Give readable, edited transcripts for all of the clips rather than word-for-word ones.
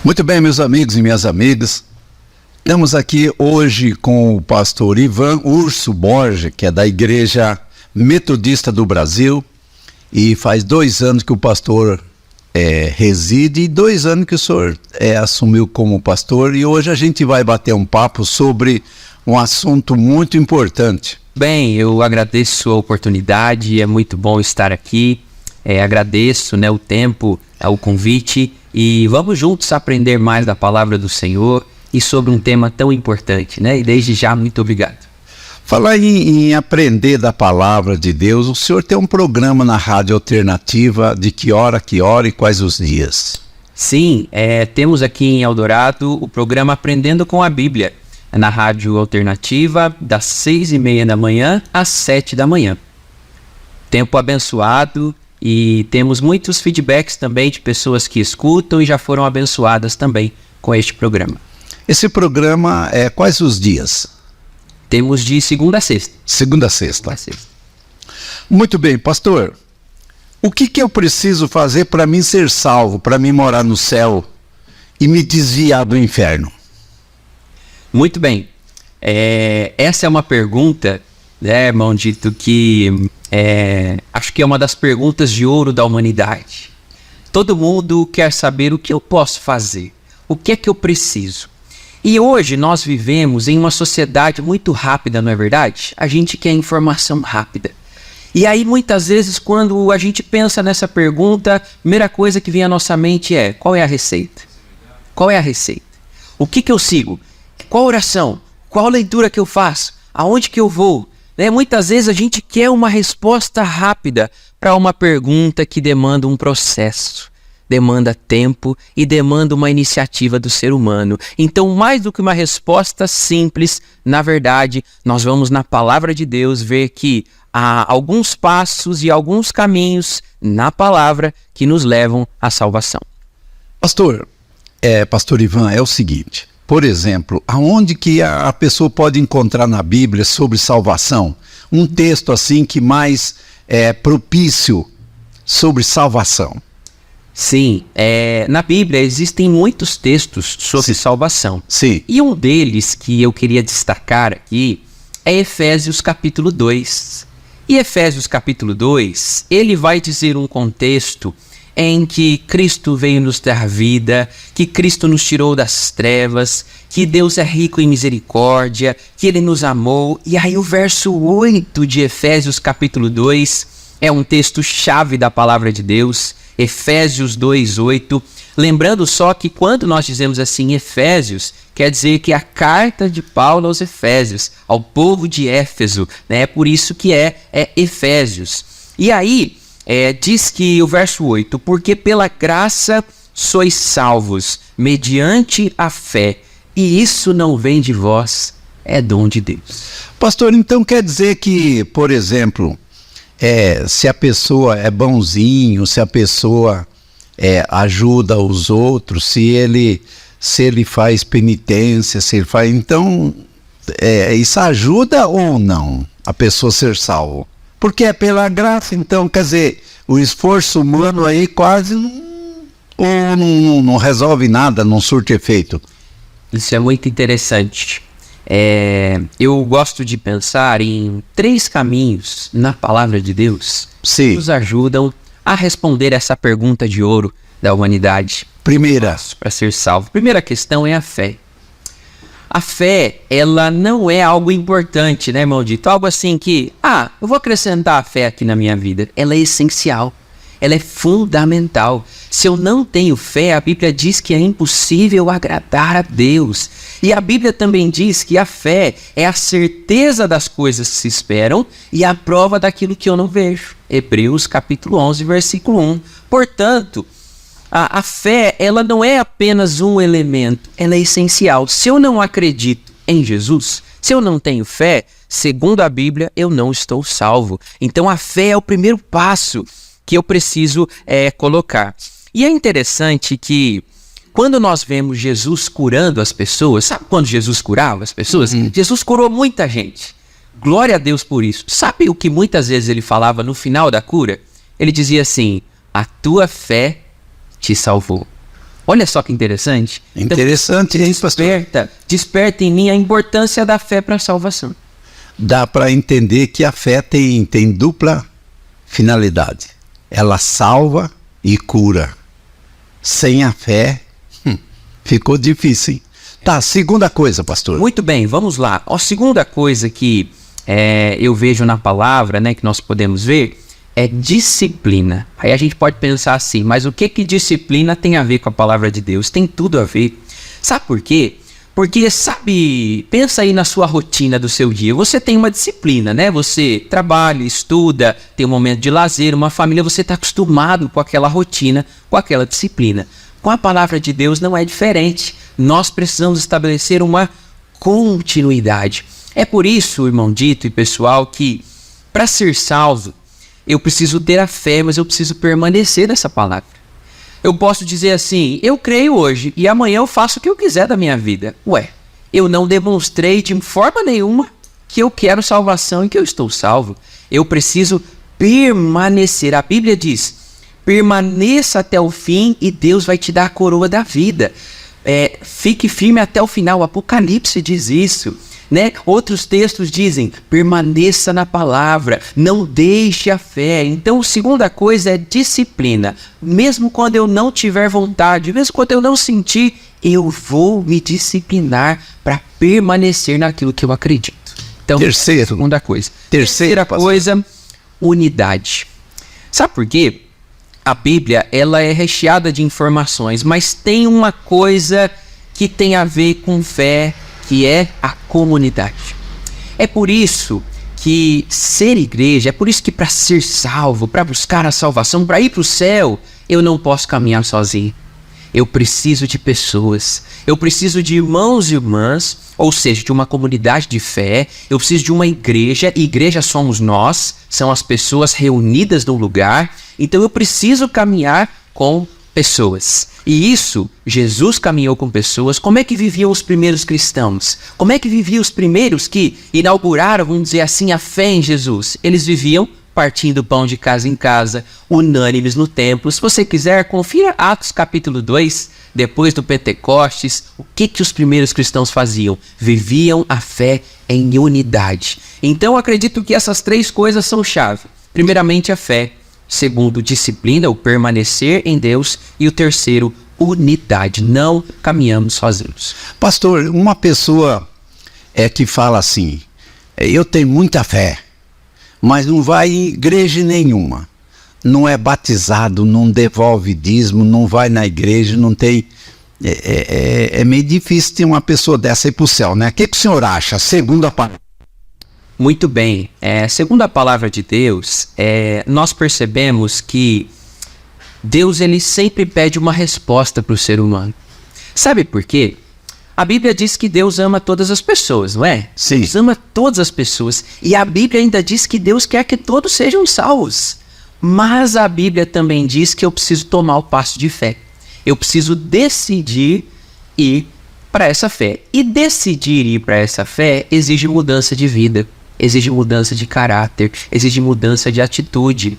Muito bem, meus amigos e minhas amigas, estamos aqui hoje com o pastor Ivan Urso Borges, que é da Igreja Metodista do Brasil, e faz 2 anos que o pastor reside e 2 anos que o senhor assumiu como pastor, e hoje a gente vai bater um papo sobre um assunto muito importante. Bem, eu agradeço a oportunidade, é muito bom estar aqui, agradeço o tempo, o convite, e vamos juntos aprender mais da palavra do Senhor e sobre um tema tão importante, E desde já, muito obrigado. Falar em aprender da palavra de Deus, o senhor tem um programa na Rádio Alternativa, de que hora e quais os dias? Sim, temos aqui em Eldorado o programa Aprendendo com a Bíblia, na Rádio Alternativa, das 6h30 da manhã às 7 da manhã. Tempo abençoado, e temos muitos feedbacks também de pessoas que escutam e já foram abençoadas também com este programa. Esse programa quais os dias? Temos de segunda a sexta. Segunda a sexta. Muito bem, pastor. O que eu preciso fazer para mim ser salvo, para mim morar no céu e me desviar do inferno? Muito bem. Essa é uma pergunta, irmão Dito, que acho que é uma das perguntas de ouro da humanidade. Todo mundo quer saber o que eu posso fazer, o que é que eu preciso. E hoje nós vivemos em uma sociedade muito rápida, não é verdade? A gente quer informação rápida. E aí muitas vezes quando a gente pensa nessa pergunta, a primeira coisa que vem à nossa mente é: qual é a receita? Qual é a receita? O que eu sigo? Qual oração? Qual leitura que eu faço? Aonde que eu vou? Muitas vezes a gente quer uma resposta rápida para uma pergunta que demanda um processo, demanda tempo e demanda uma iniciativa do ser humano. Então, mais do que uma resposta simples, na verdade, nós vamos na palavra de Deus ver que há alguns passos e alguns caminhos na palavra que nos levam à salvação. Pastor Ivan, é o seguinte: por exemplo, aonde que a pessoa pode encontrar na Bíblia sobre salvação um texto assim que mais é propício sobre salvação? Sim, na Bíblia existem muitos textos sobre salvação. Sim. E um deles que eu queria destacar aqui é Efésios capítulo 2. E Efésios capítulo 2, ele vai dizer um contexto em que Cristo veio nos dar vida, que Cristo nos tirou das trevas, que Deus é rico em misericórdia, que Ele nos amou. E aí o verso 8 de Efésios capítulo 2 é um texto-chave da palavra de Deus, Efésios 2:8. Lembrando só que quando nós dizemos assim Efésios, quer dizer que a carta de Paulo aos Efésios, ao povo de Éfeso, é por isso que é Efésios. E aí diz que o verso 8, porque pela graça sois salvos, mediante a fé, e isso não vem de vós, é dom de Deus. Pastor, então quer dizer que, por exemplo, se a pessoa é bonzinho, se a pessoa ajuda os outros, se ele faz penitência, então isso ajuda ou não a pessoa ser salvo? Porque é pela graça, então, quer dizer, o esforço humano aí quase não resolve nada, não surte efeito. Isso é muito interessante. Eu gosto de pensar em 3 caminhos na palavra de Deus que nos ajudam a responder essa pergunta de ouro da humanidade. Primeira, para ser salvo. Primeira questão é a fé. A fé, ela não é algo importante, irmão Dito? Algo assim que, eu vou acrescentar a fé aqui na minha vida. Ela é essencial. Ela é fundamental. Se eu não tenho fé, a Bíblia diz que é impossível agradar a Deus. E a Bíblia também diz que a fé é a certeza das coisas que se esperam e a prova daquilo que eu não vejo. Hebreus capítulo 11, versículo 1. Portanto, a fé, ela não é apenas um elemento, ela é essencial. Se eu não acredito em Jesus, se eu não tenho fé, segundo a Bíblia, eu não estou salvo. Então a fé é o primeiro passo que eu preciso colocar. E é interessante que quando nós vemos Jesus curando as pessoas, sabe quando Jesus curava as pessoas? Jesus curou muita gente. Glória a Deus por isso. Sabe o que muitas vezes ele falava no final da cura? Ele dizia assim: a tua fé te salvou. Olha só que interessante. Interessante, então, hein, pastor? Desperta em mim a importância da fé para a salvação. Dá para entender que a fé tem dupla finalidade. Ela salva e cura. Sem a fé, ficou difícil, hein? Tá, segunda coisa, pastor. Muito bem, vamos lá. A segunda coisa que eu vejo na palavra, né, que nós podemos ver, é disciplina. Aí a gente pode pensar assim, mas o que disciplina tem a ver com a palavra de Deus? Tem tudo a ver. Sabe por quê? Porque, pensa aí na sua rotina do seu dia. Você tem uma disciplina, né? Você trabalha, estuda, tem um momento de lazer, uma família, você está acostumado com aquela rotina, com aquela disciplina. Com a palavra de Deus não é diferente. Nós precisamos estabelecer uma continuidade. É por isso, irmão Dito e pessoal, que para ser salvo, eu preciso ter a fé, mas eu preciso permanecer nessa palavra. Eu posso dizer assim, eu creio hoje e amanhã eu faço o que eu quiser da minha vida. Eu não demonstrei de forma nenhuma que eu quero salvação e que eu estou salvo. Eu preciso permanecer. A Bíblia diz, permaneça até o fim e Deus vai te dar a coroa da vida. Fique firme até o final. O Apocalipse diz isso. Né? Outros textos dizem, permaneça na palavra, não deixe a fé. Então, a segunda coisa é disciplina. Mesmo quando eu não tiver vontade, mesmo quando eu não sentir, eu vou me disciplinar para permanecer naquilo que eu acredito. Então, segunda coisa. Terceira coisa, unidade. Sabe por quê? A Bíblia, ela é recheada de informações, mas tem uma coisa que tem a ver com fé, que é a comunidade. É por isso que ser igreja, é por isso que para ser salvo, para buscar a salvação, para ir para o céu, eu não posso caminhar sozinho. Eu preciso de pessoas, eu preciso de irmãos e irmãs, ou seja, de uma comunidade de fé, eu preciso de uma igreja, e igreja somos nós, são as pessoas reunidas num lugar, então eu preciso caminhar com pessoas. E isso, Jesus caminhou com pessoas. Como é que viviam os primeiros cristãos? Como é que viviam os primeiros que inauguraram, vamos dizer assim, a fé em Jesus? Eles viviam partindo pão de casa em casa, unânimes no templo. Se você quiser, confira Atos capítulo 2, depois do Pentecostes, o que os primeiros cristãos faziam? Viviam a fé em unidade. Então, acredito que essas três coisas são chave. Primeiramente, a fé. Segundo, disciplina, o permanecer em Deus. E o terceiro, unidade. Não caminhamos sozinhos. Pastor, uma pessoa que fala assim, eu tenho muita fé, mas não vai em igreja nenhuma. Não é batizado, não devolve dízimo, não vai na igreja, não tem... É meio difícil ter uma pessoa dessa ir para o céu, né? O que o senhor acha? Segundo a palavra. Muito bem. Segundo a palavra de Deus, nós percebemos que Deus ele sempre pede uma resposta para o ser humano. Sabe por quê? A Bíblia diz que Deus ama todas as pessoas, não é? Sim. Deus ama todas as pessoas. E a Bíblia ainda diz que Deus quer que todos sejam salvos. Mas a Bíblia também diz que eu preciso tomar o passo de fé. Eu preciso decidir ir para essa fé. E decidir ir para essa fé exige mudança de vida. Exige mudança de caráter, exige mudança de atitude.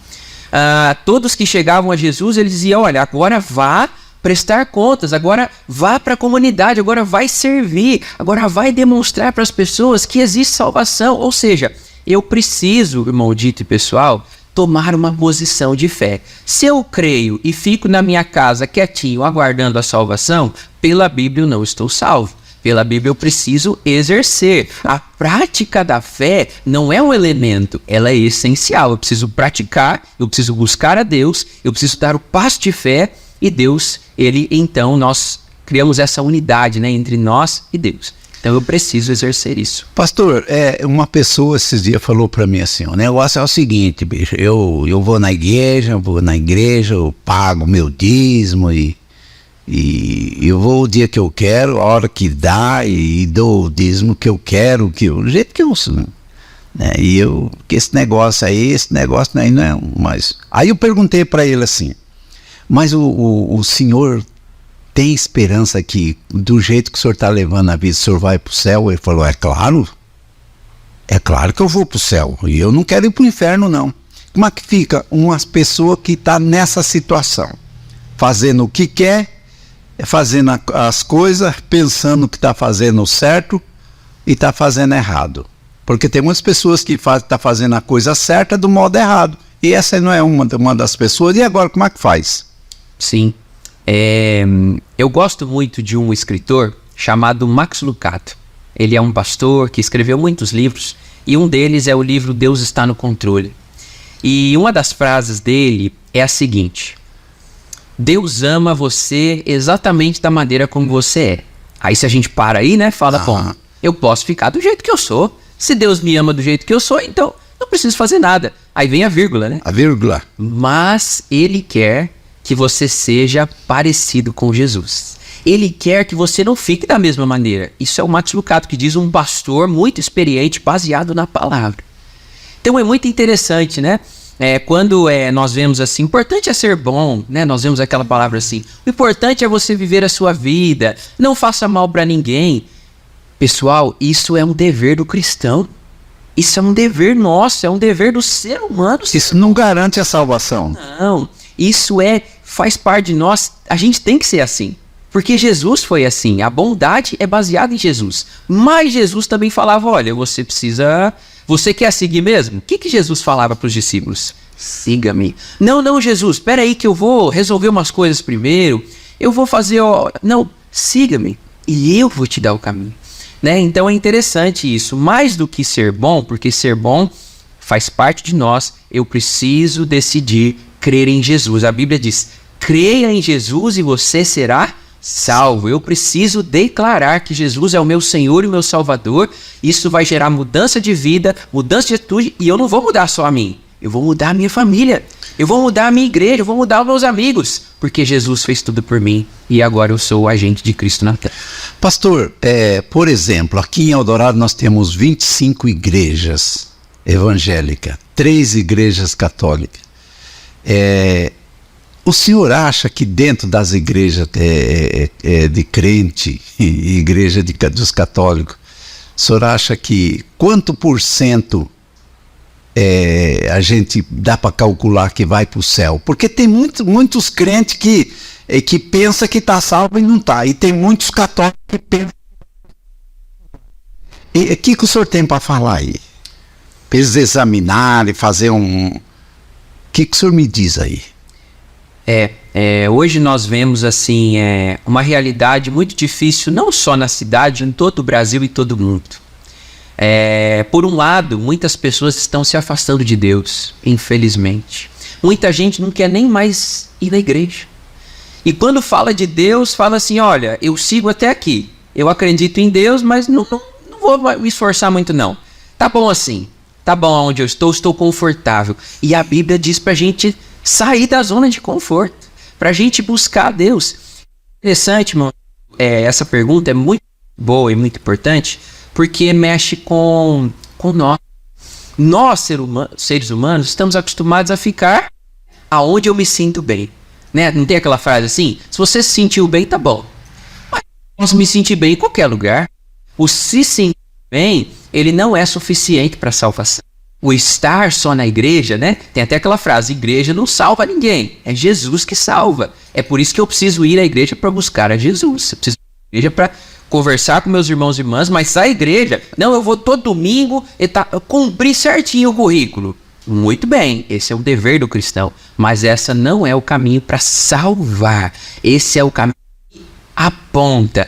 Todos que chegavam a Jesus, eles diziam, olha, agora vá prestar contas, agora vá para a comunidade, agora vai servir, agora vai demonstrar para as pessoas que existe salvação. Ou seja, eu preciso, irmão Dito e pessoal, tomar uma posição de fé. Se eu creio e fico na minha casa quietinho, aguardando a salvação, pela Bíblia eu não estou salvo. Pela Bíblia eu preciso exercer. A prática da fé não é um elemento, ela é essencial. Eu preciso praticar, eu preciso buscar a Deus, eu preciso dar o passo de fé e Deus, então nós criamos essa unidade, né, entre nós e Deus. Então eu preciso exercer isso. Pastor, uma pessoa esses dias falou para mim assim, o negócio é o seguinte, bicho, eu vou na igreja, eu pago meu dízimo e eu vou o dia que eu quero, a hora que dá, e dou o dízimo que eu quero, do jeito que eu sou, né? Que esse negócio aí não é mais. Aí eu perguntei para ele assim, mas o senhor tem esperança que do jeito que o senhor está levando a vida, o senhor vai para o céu? Ele falou, é claro que eu vou para o céu, e eu não quero ir para o inferno não. Como é que fica uma pessoa que está nessa situação, fazendo o que quer, fazendo as coisas, pensando que está fazendo certo e está fazendo errado. Porque tem muitas pessoas que estão fazendo a coisa certa do modo errado. E essa não é uma das pessoas. E agora, como é que faz? Sim. Eu gosto muito de um escritor chamado Max Lucado. Ele é um pastor que escreveu muitos livros. E um deles é o livro Deus Está no Controle. E uma das frases dele é a seguinte: Deus ama você exatamente da maneira como você é. Aí se a gente para aí, né, fala, bom, eu posso ficar do jeito que eu sou. Se Deus me ama do jeito que eu sou, então não preciso fazer nada. Aí vem a vírgula, né? A vírgula. Mas Ele quer que você seja parecido com Jesus. Ele quer que você não fique da mesma maneira. Isso é o Max Lucado que diz, um pastor muito experiente, baseado na palavra. Então é muito interessante, né? Quando nós vemos assim, importante é ser bom, né? Nós vemos aquela palavra assim, o importante é você viver a sua vida, não faça mal para ninguém. Pessoal, isso é um dever do cristão. Isso é um dever nosso, é um dever do ser humano. Isso não garante a salvação. Não, isso faz parte de nós. A gente tem que ser assim. Porque Jesus foi assim. A bondade é baseada em Jesus. Mas Jesus também falava, olha, você precisa... Você quer seguir mesmo? O que Jesus falava para os discípulos? Siga-me. Não, Jesus, espera aí que eu vou resolver umas coisas primeiro. Eu vou fazer... Não, siga-me e eu vou te dar o caminho. Né? Então é interessante isso. Mais do que ser bom, porque ser bom faz parte de nós, eu preciso decidir crer em Jesus. A Bíblia diz, creia em Jesus e você será salvo. Eu preciso declarar que Jesus é o meu Senhor e o meu Salvador. Isso vai gerar mudança de vida, mudança de atitude, e eu não vou mudar só a mim. Eu vou mudar a minha família, eu vou mudar a minha igreja, eu vou mudar os meus amigos, porque Jesus fez tudo por mim e agora eu sou o agente de Cristo na terra. Pastor, por exemplo, aqui em Eldorado nós temos 25 igrejas evangélicas, 3 igrejas católicas. O senhor acha que dentro das igrejas de crente e igreja dos católicos, o senhor acha que quanto por cento a gente dá para calcular que vai para o céu? Porque tem muitos crentes que pensam que está salvo e não está. E tem muitos católicos que pensam. E o que o senhor tem para falar aí? Para eles examinarem, fazer o que o senhor me diz aí? Hoje nós vemos assim, uma realidade muito difícil, não só na cidade, em todo o Brasil e todo o mundo. Por um lado, muitas pessoas estão se afastando de Deus, infelizmente. Muita gente não quer nem mais ir na igreja. E quando fala de Deus, fala assim, olha, eu sigo até aqui. Eu acredito em Deus, mas não vou me esforçar muito não. Tá bom assim, tá bom onde eu estou confortável. E a Bíblia diz pra gente sair da zona de conforto, pra gente buscar a Deus. Interessante, irmão, essa pergunta é muito boa e muito importante, porque mexe com nós. Nós, seres humanos, estamos acostumados a ficar aonde eu me sinto bem. Né? Não tem aquela frase assim? Se você se sentiu bem, tá bom. Mas eu posso me sentir bem em qualquer lugar. O se sentir bem, ele não é suficiente para salvação. O estar só na igreja, né? Tem até aquela frase, igreja não salva ninguém. É Jesus que salva. É por isso que eu preciso ir à igreja para buscar a Jesus. Eu preciso ir à igreja para conversar com meus irmãos e irmãs, mas a igreja, não, eu vou todo domingo cumprir certinho o currículo. Muito bem, esse é o dever do cristão, mas essa não é o caminho para salvar. Esse é o caminho que aponta,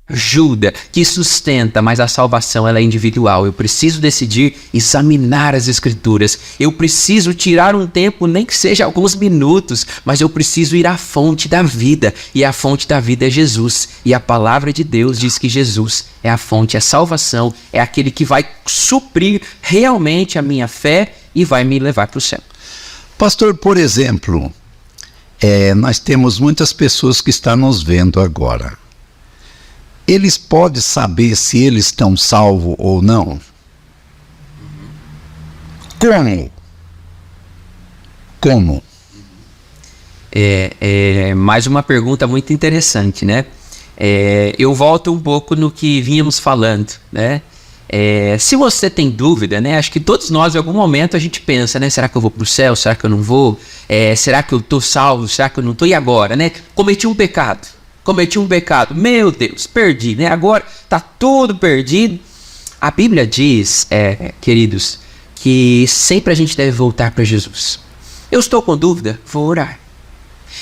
ajuda, que sustenta, mas a salvação ela é individual. Eu preciso decidir examinar as escrituras. Eu preciso tirar um tempo, nem que seja alguns minutos, mas eu preciso ir à fonte da vida. E a fonte da vida é Jesus. E a palavra de Deus diz que Jesus é a fonte, a salvação, é aquele que vai suprir realmente a minha fé e vai me levar para o céu. Pastor, por exemplo, nós temos muitas pessoas que estão nos vendo agora. Eles podem saber se eles estão salvos ou não? Como? Mais uma pergunta muito interessante, né? Eu volto um pouco no que vínhamos falando, né? Se você tem dúvida, né? Acho que todos nós, em algum momento, a gente pensa, né? Será que eu vou para o céu? Será que eu não vou? Será que eu estou salvo? Será que eu não estou? E agora, né? Cometi um pecado. cometi um pecado, meu Deus, perdi, né? Agora tá tudo perdido. A Bíblia diz, queridos, que sempre a gente deve voltar para Jesus. Eu estou com dúvida? Vou orar.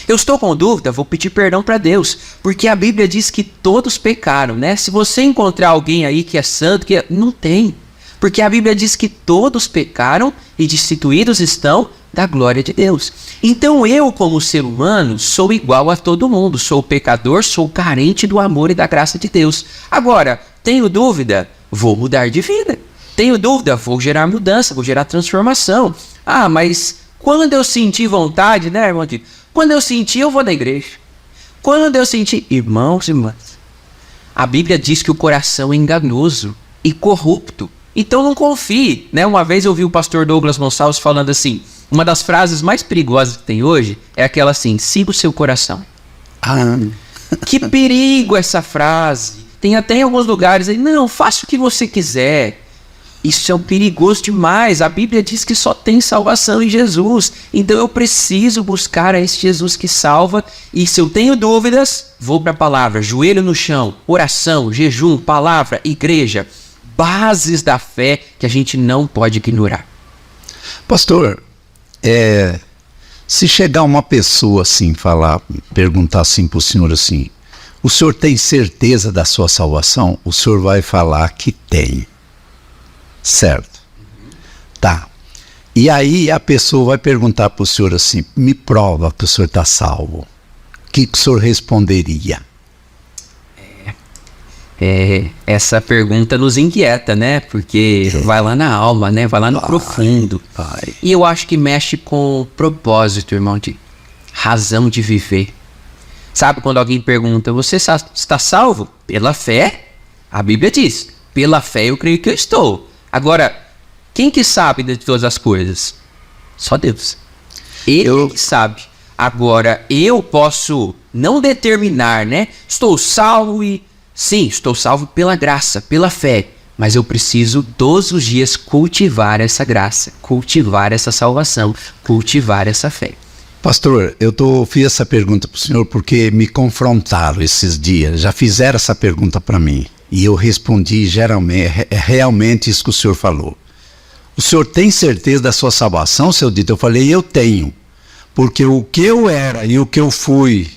Eu estou com dúvida? Vou pedir perdão para Deus. Porque a Bíblia diz que todos pecaram, né? Se você encontrar alguém aí que é santo, não tem. Porque a Bíblia diz que todos pecaram e destituídos estão da glória de Deus. Então eu, como ser humano, sou igual a todo mundo. Sou pecador, sou carente do amor e da graça de Deus. Agora, tenho dúvida? Vou mudar de vida. Tenho dúvida? Vou gerar mudança, vou gerar transformação. Ah, mas quando eu sentir vontade, né, irmão? Quando eu sentir, eu vou na igreja. Quando eu sentir... Irmãos e irmãs, a Bíblia diz que o coração é enganoso e corrupto. Então não confie, né? Uma vez eu ouvi o pastor Douglas Gonçalves falando assim, uma das frases mais perigosas que tem hoje é aquela assim, siga o seu coração. Que perigo essa frase. Tem até em alguns lugares aí, não, faça o que você quiser. Isso é perigoso demais. A Bíblia diz que só tem salvação em Jesus. Então eu preciso buscar a esse Jesus que salva. E se eu tenho dúvidas, vou para a palavra. Joelho no chão, oração, jejum, palavra, igreja. Bases da fé que a gente não pode ignorar. Pastor, se chegar uma pessoa assim, perguntar assim para o senhor assim, o senhor tem certeza da sua salvação? O senhor vai falar que tem. Certo. Tá. E aí a pessoa vai perguntar para o senhor assim, me prova que o senhor está salvo. O que o senhor responderia? Essa pergunta nos inquieta, né? Porque vai lá na alma, né? Vai lá no profundo. E eu acho que mexe com propósito, irmão, de razão de viver. Sabe quando alguém pergunta, você está salvo? Pela fé? A Bíblia diz, pela fé eu creio que eu estou. Agora, quem que sabe de todas as coisas? Só Deus. Ele que sabe. Agora, eu posso não determinar, né? Estou salvo e... Sim, estou salvo pela graça, pela fé. Mas eu preciso todos os dias cultivar essa graça, cultivar essa salvação, cultivar essa fé. Pastor, fiz essa pergunta para o senhor porque me confrontaram esses dias. Já fizeram essa pergunta para mim. E eu respondi realmente isso que o senhor falou. O senhor tem certeza da sua salvação, seu Dito? Eu falei, eu tenho. Porque o que eu era e o que eu fui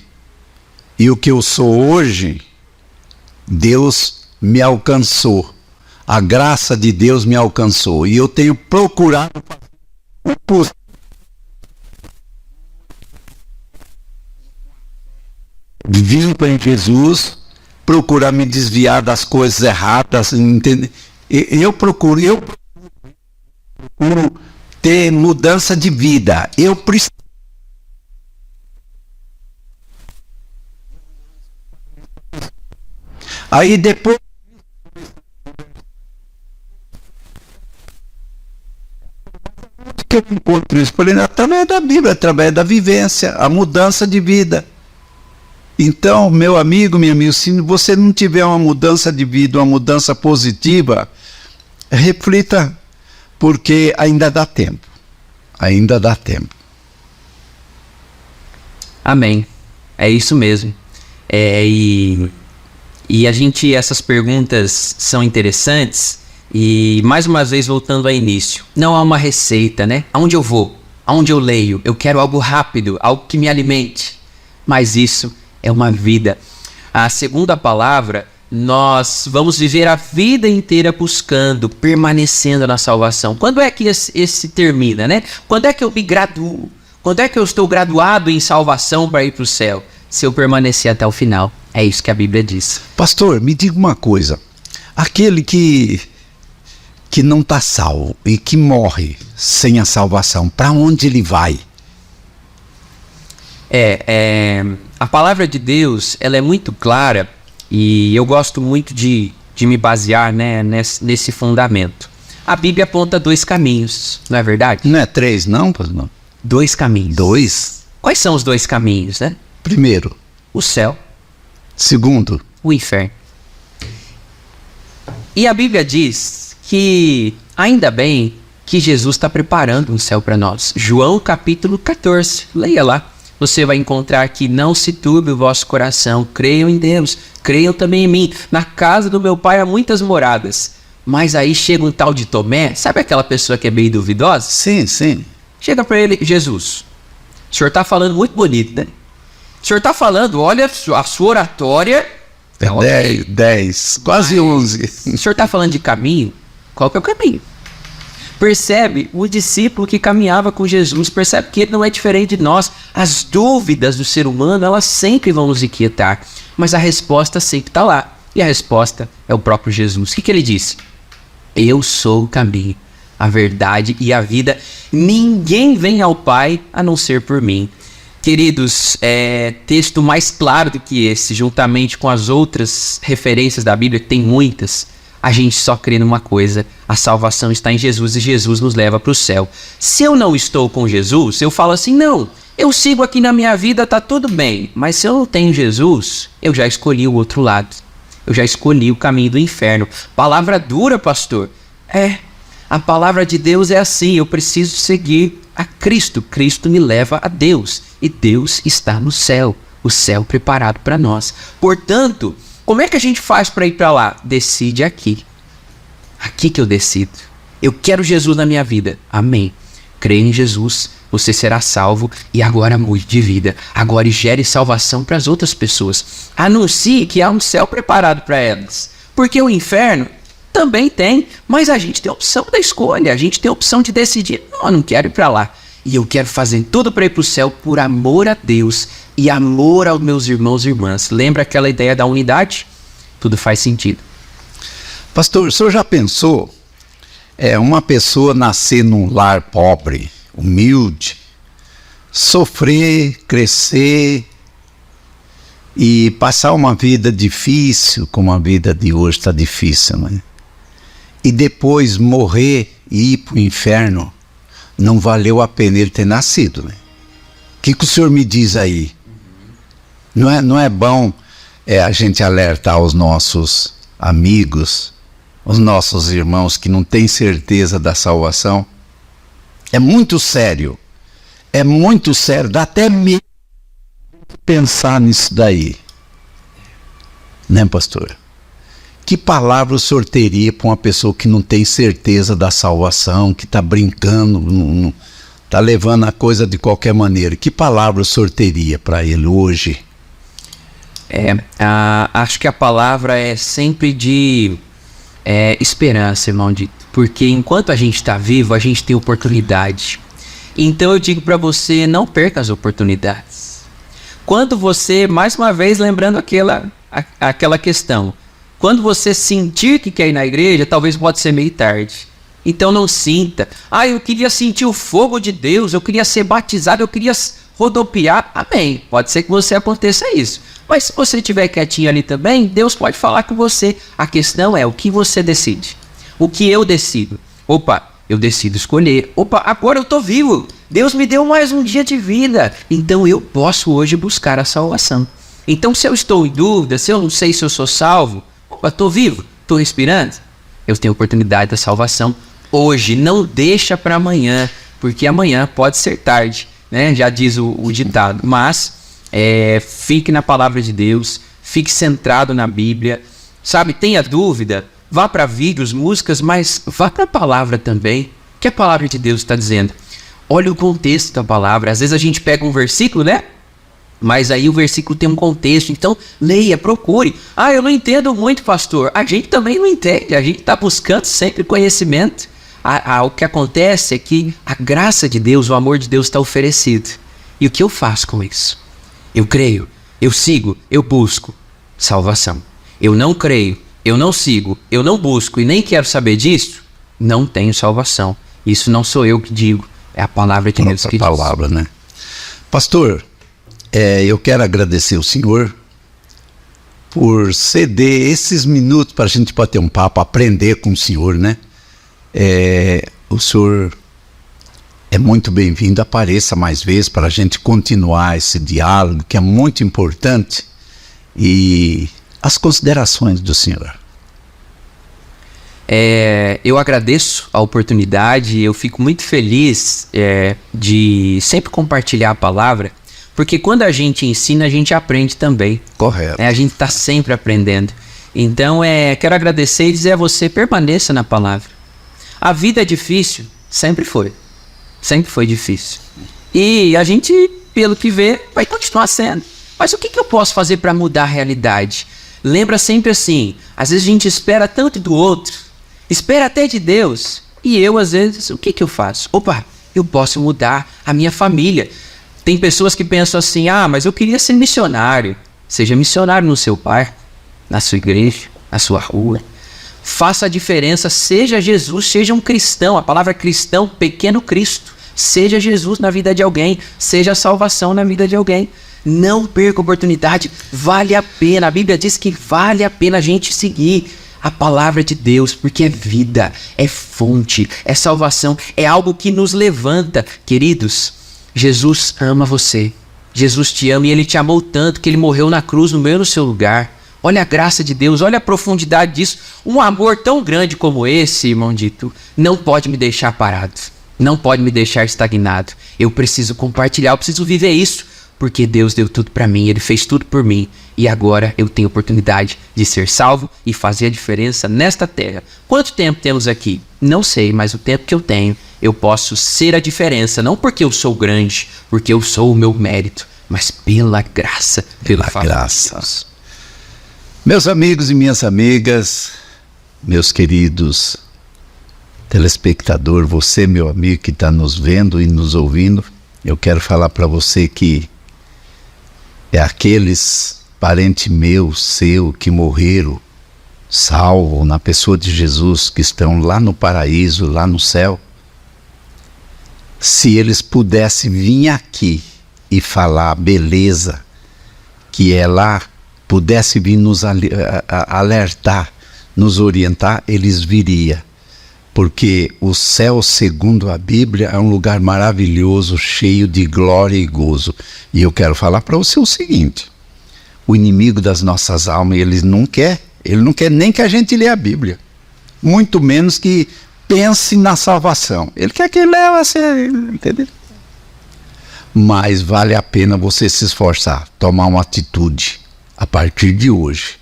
e o que eu sou hoje... Deus me alcançou, a graça de Deus me alcançou e eu tenho procurado o possível. Vivo em Jesus, procurar me desviar das coisas erradas, entende? Eu procuro ter mudança de vida. Eu preciso. Aí depois que eu encontro isso, falei, através da Bíblia, através da vivência, a mudança de vida. Então, meu amigo, minha amiga, se você não tiver uma mudança de vida, uma mudança positiva, reflita, porque ainda dá tempo. Ainda dá tempo. Amém. É isso mesmo. E essas perguntas são interessantes e, mais uma vez, voltando ao início, não há uma receita, né? Aonde eu vou? Aonde eu leio? Eu quero algo rápido, algo que me alimente. Mas isso é uma vida. A segunda palavra, nós vamos viver a vida inteira buscando, permanecendo na salvação. Quando é que esse termina, né? Quando é que eu me graduo? Quando é que eu estou graduado em salvação para ir para o céu? Se eu permanecer até o final. É isso que a Bíblia diz. Pastor, me diga uma coisa. Aquele que não está salvo e que morre sem a salvação, para onde ele vai? A palavra de Deus, ela é muito clara e eu gosto muito de me basear, né, nesse fundamento. A Bíblia aponta 2 caminhos, não é verdade? Não é 3 não, pastor? 2 caminhos. 2? Quais são os 2 caminhos, né? Primeiro, o céu. Segundo, o inferno. E a Bíblia diz que ainda bem que Jesus está preparando um céu para nós. João capítulo 14, leia lá. você vai encontrar que não se turbe o vosso coração, creiam em Deus, creiam também em mim. Na casa do meu pai há muitas moradas. Mas aí chega um tal de Tomé, sabe aquela pessoa que é bem duvidosa? Sim, sim. Chega para ele, Jesus, o senhor está falando muito bonito, né? O senhor está falando, olha, a sua oratória... É 10, quase 11. O senhor está falando de caminho? Qual que é o caminho? Percebe o discípulo que caminhava com Jesus, percebe que ele não é diferente de nós. As dúvidas do ser humano, elas sempre vão nos inquietar, mas a resposta sempre está lá. E a resposta é o próprio Jesus. O que ele disse? Eu sou o caminho, a verdade e a vida. Ninguém vem ao Pai a não ser por mim. Queridos, texto mais claro do que esse, juntamente com as outras referências da Bíblia, que tem muitas, a gente só crê numa coisa: a salvação está em Jesus e Jesus nos leva para o céu. Se eu não estou com Jesus, eu falo assim, não, eu sigo aqui na minha vida, tá tudo bem. Mas se eu não tenho Jesus, eu já escolhi o outro lado. Eu já escolhi o caminho do inferno. Palavra dura, pastor. A palavra de Deus é assim, eu preciso seguir a Cristo. Cristo me leva a Deus e Deus está no céu, o céu preparado para nós. Portanto, como é que a gente faz para ir para lá? Decide aqui. Aqui que eu decido. Eu quero Jesus na minha vida. Amém. Creia em Jesus, você será salvo e agora mude de vida. Agora gere salvação para as outras pessoas. Anuncie que há um céu preparado para elas. Porque o inferno também tem, mas a gente tem a opção da escolha. A gente tem a opção de decidir. Não, eu não quero ir para lá. E eu quero fazer tudo para ir para o céu por amor a Deus e amor aos meus irmãos e irmãs. Lembra aquela ideia da unidade? Tudo faz sentido. Pastor, o senhor já pensou uma pessoa nascer num lar pobre, humilde, sofrer, crescer e passar uma vida difícil, como a vida de hoje está difícil, né? E depois morrer e ir para o inferno? Não valeu a pena ele ter nascido, né? O que o senhor me diz aí? Não é bom a gente alertar os nossos amigos, os nossos irmãos que não têm certeza da salvação? É muito sério, dá até medo de pensar nisso daí. Né, pastor? Que palavra o senhor teria para uma pessoa que não tem certeza da salvação, que está brincando, está levando a coisa de qualquer maneira? Que palavra o senhor teria para ele hoje? Acho que a palavra é sempre de esperança, irmão Dito. Porque enquanto a gente está vivo, a gente tem oportunidade. Então eu digo para você, não perca as oportunidades. Quando você, mais uma vez lembrando aquela questão, quando você sentir que quer ir na igreja, talvez pode ser meio tarde. Então não sinta. Eu queria sentir o fogo de Deus, eu queria ser batizado, eu queria rodopiar. Amém. Pode ser que você aconteça isso. Mas se você estiver quietinho ali também, Deus pode falar com você. A questão é o que você decide. O que eu decido. Eu decido escolher. Agora eu estou vivo. Deus me deu mais um dia de vida. Então eu posso hoje buscar a salvação. Então se eu estou em dúvida, se eu não sei se eu sou salvo, estou vivo, estou respirando, eu tenho oportunidade da salvação hoje. Não deixa para amanhã, porque amanhã pode ser tarde, né? Já diz o ditado. Mas fique na palavra de Deus, fique centrado na Bíblia, sabe? Tenha dúvida, vá para vídeos, músicas, mas vá para a palavra também. O que a palavra de Deus está dizendo? Olha o contexto da palavra. Às vezes a gente pega um versículo, né? Mas aí o versículo tem um contexto, então leia, procure. Eu não entendo muito, pastor. A gente também não entende, a gente está buscando sempre conhecimento. O que acontece é que a graça de Deus, o amor de Deus está oferecido. E o que eu faço com isso? Eu creio, eu sigo, eu busco salvação. Eu não creio, eu não sigo, eu não busco e nem quero saber disso, não tenho salvação. Isso não sou eu que digo, é a palavra de Deus que diz. Palavra, né? Pastor, eu quero agradecer o senhor por ceder esses minutos para a gente bater um papo, aprender com o senhor, né? O senhor é muito bem-vindo, apareça mais vezes para a gente continuar esse diálogo, que é muito importante. E as considerações do senhor? Eu agradeço a oportunidade, eu fico muito feliz de sempre compartilhar a palavra, Porque quando a gente ensina, a gente aprende também. Correto. A gente está sempre aprendendo. Então, quero agradecer e dizer a você, permaneça na palavra. A vida é difícil, sempre foi. Sempre foi difícil. E a gente, pelo que vê, vai continuar sendo. Mas o que eu posso fazer para mudar a realidade? Lembra sempre assim, às vezes a gente espera tanto do outro, espera até de Deus. E eu, às vezes, o que eu faço? Opa, eu posso mudar a minha família. Tem pessoas que pensam assim, mas eu queria ser missionário. Seja missionário no seu bairro, na sua igreja, na sua rua. Faça a diferença, seja Jesus, seja um cristão. A palavra cristão, pequeno Cristo. Seja Jesus na vida de alguém, seja a salvação na vida de alguém. Não perca a oportunidade, vale a pena. A Bíblia diz que vale a pena a gente seguir a palavra de Deus, porque é vida, é fonte, é salvação, é algo que nos levanta. Queridos, Jesus ama você, Jesus te ama e Ele te amou tanto que Ele morreu na cruz no meu e no seu lugar. Olha a graça de Deus, olha a profundidade disso. Um amor tão grande como esse, irmão Dito, não pode me deixar parado. Não pode me deixar estagnado. Eu preciso compartilhar, eu preciso viver isso. Porque Deus deu tudo para mim, Ele fez tudo por mim. E agora eu tenho oportunidade de ser salvo e fazer a diferença nesta terra. Quanto tempo temos aqui? Não sei, mas o tempo que eu tenho, eu posso ser a diferença. Não porque eu sou grande, porque eu sou o meu mérito, mas pela graça. Pela graça. Meus amigos e minhas amigas, meus queridos telespectador, você, meu amigo que está nos vendo e nos ouvindo, eu quero falar para você que aqueles parentes meus, seu, que morreram, salvos na pessoa de Jesus, que estão lá no paraíso, lá no céu, se eles pudessem vir aqui e falar a beleza que é lá, pudesse vir nos alertar, nos orientar, eles viriam. Porque o céu, segundo a Bíblia, é um lugar maravilhoso, cheio de glória e gozo. E eu quero falar para você o seguinte, o inimigo das nossas almas, ele não quer nem que a gente leia a Bíblia, muito menos que pense na salvação. Ele quer que leve a sério, entendeu? Mas vale a pena você se esforçar, tomar uma atitude a partir de hoje.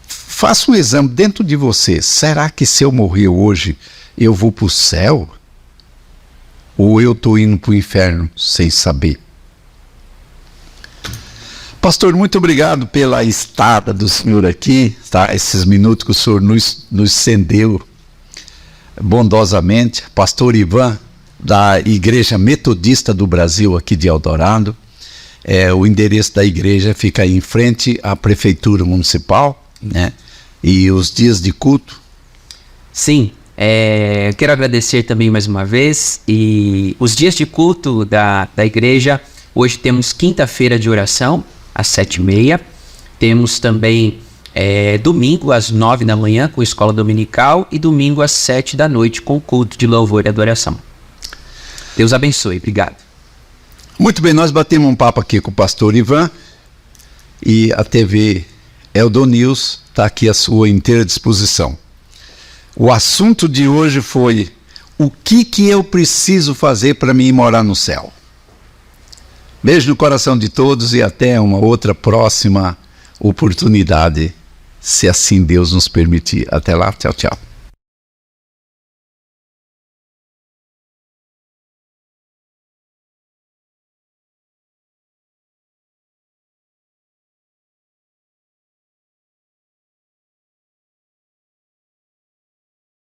Faça um exame dentro de você. Será que se eu morrer hoje, eu vou para o céu? Ou eu estou indo para o inferno sem saber? Pastor, muito obrigado pela estada do senhor aqui, tá? Esses minutos que o senhor nos cedeu bondosamente. Pastor Ivan, da Igreja Metodista do Brasil, aqui de Eldorado. O endereço da igreja fica aí em frente à Prefeitura Municipal, né? E os dias de culto? Sim, quero agradecer também mais uma vez. E os dias de culto da igreja, hoje temos quinta-feira de oração, às 7h30. Temos também domingo, às 9 da manhã, com escola dominical. E domingo, às 7 da noite, com culto de louvor e adoração. Deus abençoe, obrigado. Muito bem, nós batemos um papo aqui com o pastor Ivan. E a TV Eldonews está aqui à sua inteira disposição. O assunto de hoje foi: o que eu preciso fazer para mim morar no céu? Beijo no coração de todos e até uma outra próxima oportunidade, se assim Deus nos permitir. Até lá, tchau, tchau.